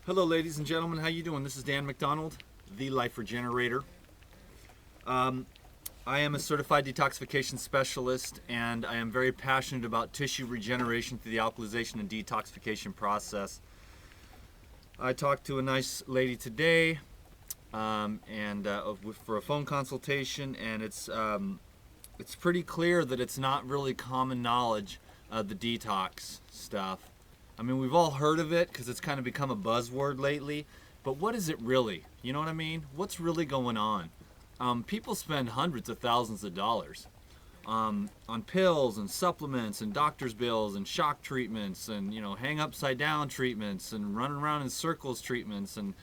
Hello, ladies and gentlemen. How you doing? This is Dan McDonald, the Life Regenerator. I am a certified detoxification specialist, and I am very passionate about tissue regeneration through the alkalization and detoxification process. I talked to a nice lady today, for a phone consultation, and it's pretty clear that it's not really common knowledge of the detox stuff. I mean, we've all heard of it because it's kind of become a buzzword lately, but what is it really? You know what I mean? What's really going on? People spend hundreds of thousands of dollars on pills and supplements and doctor's bills and shock treatments and, hang upside down treatments and run around in circles treatments and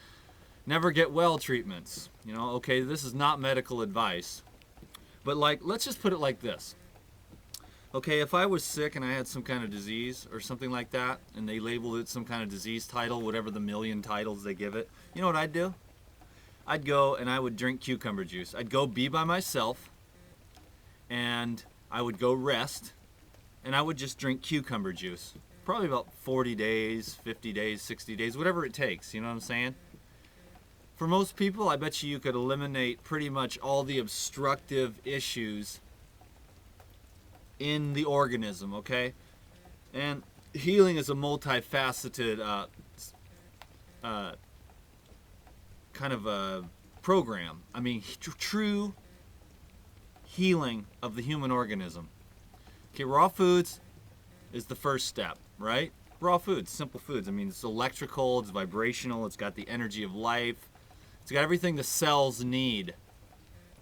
never get well treatments. Okay, this is not medical advice, but let's just put it like this. Okay, if I was sick and I had some kind of disease or something like that, and they labeled it some kind of disease title, whatever the million titles they give it, you know what I'd do? I'd go and I would drink cucumber juice. I'd go be by myself, and I would go rest, and I would just drink cucumber juice. Probably about 40 days, 50 days, 60 days, whatever it takes, you know what I'm saying? For most people, I bet you could eliminate pretty much all the obstructive issues in the organism, okay? And healing is a multifaceted kind of a program. I mean, true healing of the human organism. Okay, raw foods is the first step, right? Raw foods, simple foods. I mean, it's electrical, it's vibrational, it's got the energy of life, it's got everything the cells need,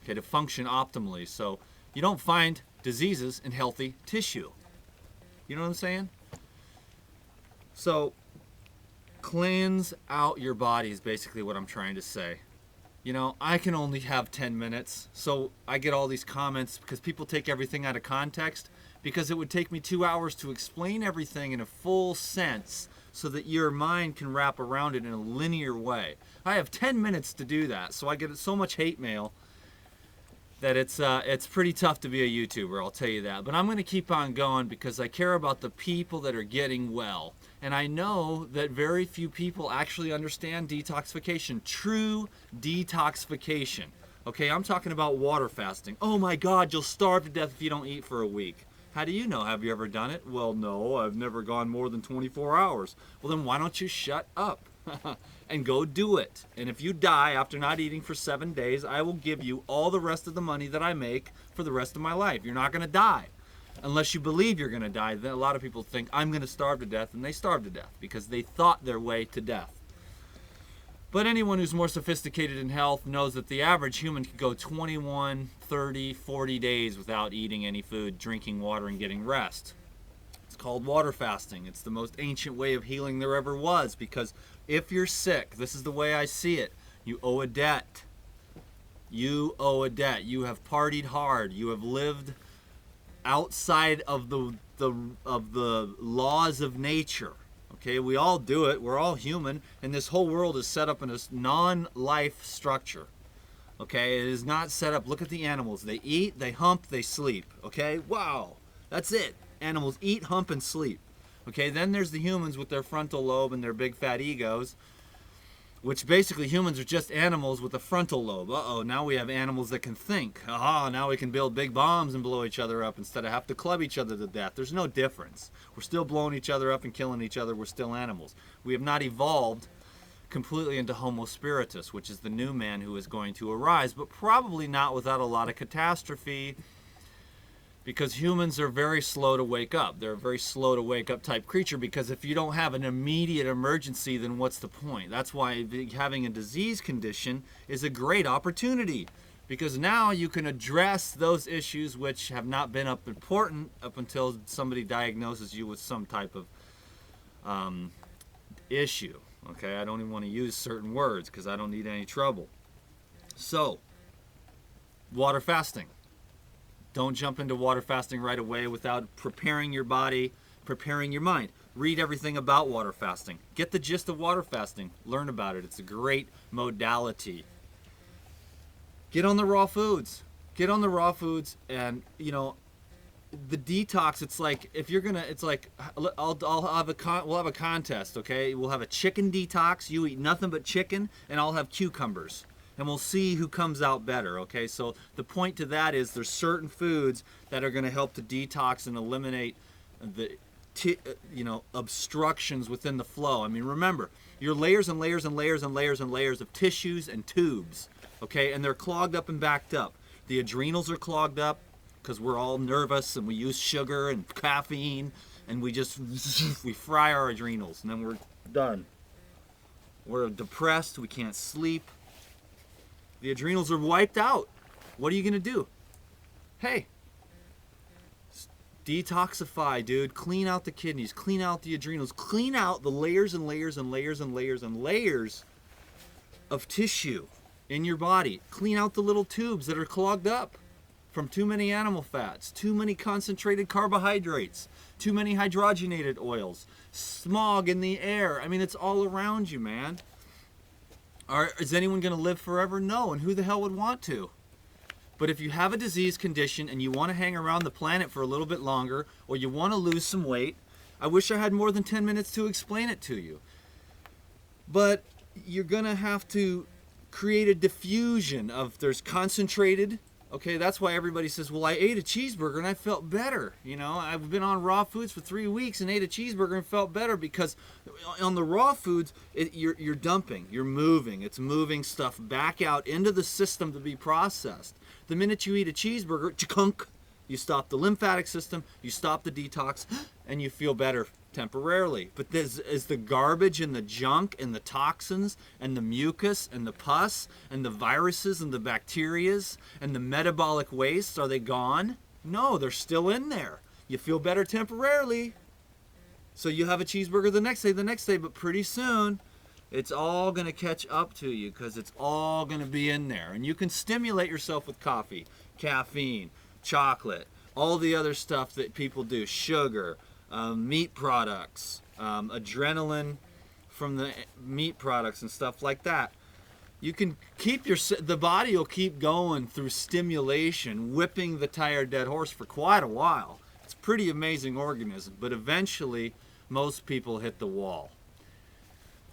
okay, to function optimally. So you don't find diseases in healthy tissue. You know what I'm saying? So cleanse out your body is basically what I'm trying to say. I can only have 10 minutes, so I get all these comments because people take everything out of context, because it would take me 2 hours to explain everything in a full sense so that your mind can wrap around it in a linear way. I have 10 minutes to do that, so I get so much hate mail that it's pretty tough to be a YouTuber, I'll tell you that. But I'm going to keep on going because I care about the people that are getting well. And I know that very few people actually understand detoxification, true detoxification. Okay, I'm talking about water fasting. Oh my God, you'll starve to death if you don't eat for a week. How do you know? Have you ever done it? Well, no, I've never gone more than 24 hours. Well, then why don't you shut up and go do it? And if you die after not eating for 7 days, I will give you all the rest of the money that I make for the rest of my life. You're not going to die. Unless you believe you're going to die. Then a lot of people think, I'm going to starve to death, and they starve to death because they thought their way to death. But anyone who's more sophisticated in health knows that the average human could go 21, 30, 40 days without eating any food, drinking water, and getting rest. It's called water fasting. It's the most ancient way of healing there ever was, because if you're sick, this is the way I see it, you owe a debt. You owe a debt. You have partied hard. You have lived outside of the laws of nature. Okay, we all do it. We're all human, and this whole world is set up in a non-life structure. Okay, it is not set up. Look at the animals. They eat, they hump, they sleep. Okay, wow, that's it. Animals eat, hump, and sleep. Okay, then there's the humans with their frontal lobe and their big fat egos, which basically humans are just animals with a frontal lobe. Uh-oh, now we have animals that can think. Aha, now we can build big bombs and blow each other up instead of have to club each other to death. There's no difference. We're still blowing each other up and killing each other. We're still animals. We have not evolved completely into Homo spiritus, which is the new man who is going to arise, but probably not without a lot of catastrophe, because humans are very slow to wake up. They're a very slow to wake up type creature, because if you don't have an immediate emergency, then what's the point? That's why having a disease condition is a great opportunity, because now you can address those issues which have not been important up until somebody diagnoses you with some type of issue. Okay, I don't even want to use certain words because I don't need any trouble. So, water fasting. Don't jump into water fasting right away without preparing your body, preparing your mind. Read everything about water fasting. Get the gist of water fasting. Learn about it. It's a great modality. Get on the raw foods. Get on the raw foods, and the detox, it's like, if you're gonna, it's like, I'll have we'll have a contest, okay? We'll have a chicken detox. You eat nothing but chicken, and I'll have cucumbers, and we'll see who comes out better, okay? So the point to that is there's certain foods that are gonna help to detox and eliminate the obstructions within the flow. I mean, remember, your layers and layers and layers and layers and layers of tissues and tubes, okay? And they're clogged up and backed up. The adrenals are clogged up because we're all nervous and we use sugar and caffeine, and we fry our adrenals, and then we're done. We're depressed, we can't sleep. The adrenals are wiped out. What are you gonna do? Hey, detoxify, dude. Clean out the kidneys, clean out the adrenals, clean out the layers and layers and layers and layers and layers of tissue in your body. Clean out the little tubes that are clogged up from too many animal fats, too many concentrated carbohydrates, too many hydrogenated oils, smog in the air. I mean, it's all around you, man. Is anyone going to live forever? No, and who the hell would want to? But if you have a disease condition and you want to hang around the planet for a little bit longer, or you want to lose some weight, I wish I had more than 10 minutes to explain it to you. But you're going to have to create a diffusion of, there's concentrated. Okay, that's why everybody says, well, I ate a cheeseburger and I felt better. You know, I've been on raw foods for 3 weeks and ate a cheeseburger and felt better, because on the raw foods, you're dumping, you're moving. It's moving stuff back out into the system to be processed. The minute you eat a cheeseburger, chunk, you stop the lymphatic system, you stop the detox, and you feel better temporarily. But this is the garbage and the junk and the toxins and the mucus and the pus and the viruses and the bacterias and the metabolic waste. Are they gone? No, they're still in there. You feel better temporarily. So you have a cheeseburger the next day, but pretty soon it's all going to catch up to you, because it's all going to be in there. And you can stimulate yourself with coffee, caffeine, chocolate, all the other stuff that people do, sugar, meat products, adrenaline from the meat products and stuff like that. You can keep the body will keep going through stimulation, whipping the tired dead horse for quite a while. It's a pretty amazing organism, but eventually most people hit the wall.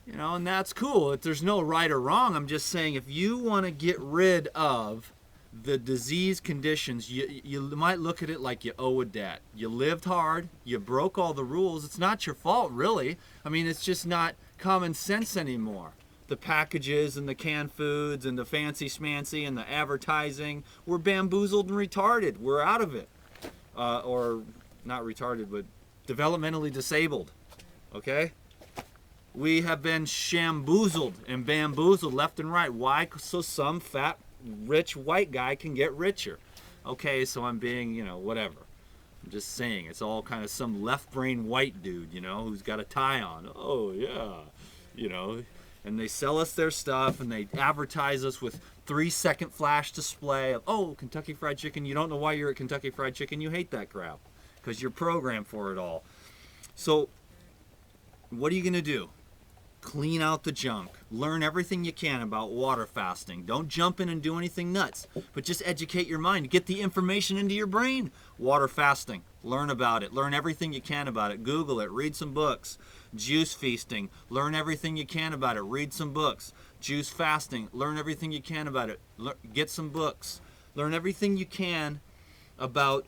You know, and that's cool. There's no right or wrong. I'm just saying, if you want to get rid of the disease conditions, you might look at it like you owe a debt. You lived hard, you broke all the rules. It's not your fault, really. I mean, it's just not common sense anymore. The packages and the canned foods and the fancy schmancy and the advertising, we're bamboozled and retarded. We're out of it. Or not retarded, but developmentally disabled. Okay? We have been shamboozled and bamboozled left and right. Why? So some fat rich white guy can get richer. Okay, so I'm being, whatever. I'm just saying, it's all kind of some left brain white dude, who's got a tie on. Oh yeah, and they sell us their stuff and they advertise us with 3-second flash display of, oh, Kentucky Fried Chicken. You don't know why you're at Kentucky Fried Chicken. You hate that crap because you're programmed for it all. So what are you gonna do? Clean out the junk. Learn everything you can about water fasting. Don't jump in and do anything nuts, but just educate your mind. Get the information into your brain. Water fasting. Learn about it. Learn everything you can about it. Google it. Read some books. Juice feasting. Learn everything you can about it. Read some books. Juice fasting. Learn everything you can about it. Get some books. Learn everything you can about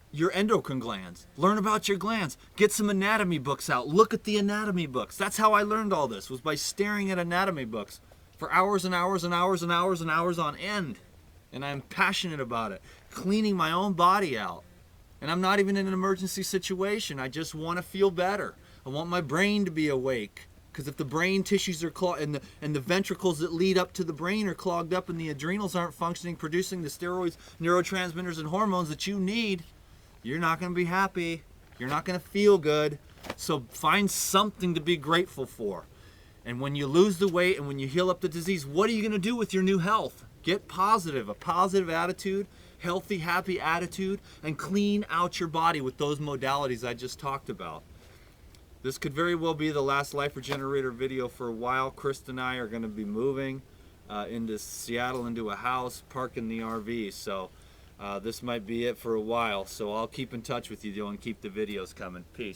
your endocrine glands. Learn about your glands. Get some anatomy books out. Look at the anatomy books. That's how I learned all this, was by staring at anatomy books for hours and hours and hours and hours and hours on end. And I'm passionate about it. Cleaning my own body out. And I'm not even in an emergency situation. I just want to feel better. I want my brain to be awake. Because if the brain tissues are clogged and the ventricles that lead up to the brain are clogged up and the adrenals aren't functioning, producing the steroids, neurotransmitters, and hormones that you need, you're not going to be happy. You're not going to feel good. So find something to be grateful for. And when you lose the weight and when you heal up the disease, what are you going to do with your new health? Get positive, a positive attitude, healthy, happy attitude, and clean out your body with those modalities I just talked about. This could very well be the last Life Regenerator video for a while. Krista and I are going to be moving into Seattle, into a house, parking the RV. So This might be it for a while, so I'll keep in touch with you, though, and keep the videos coming. Peace.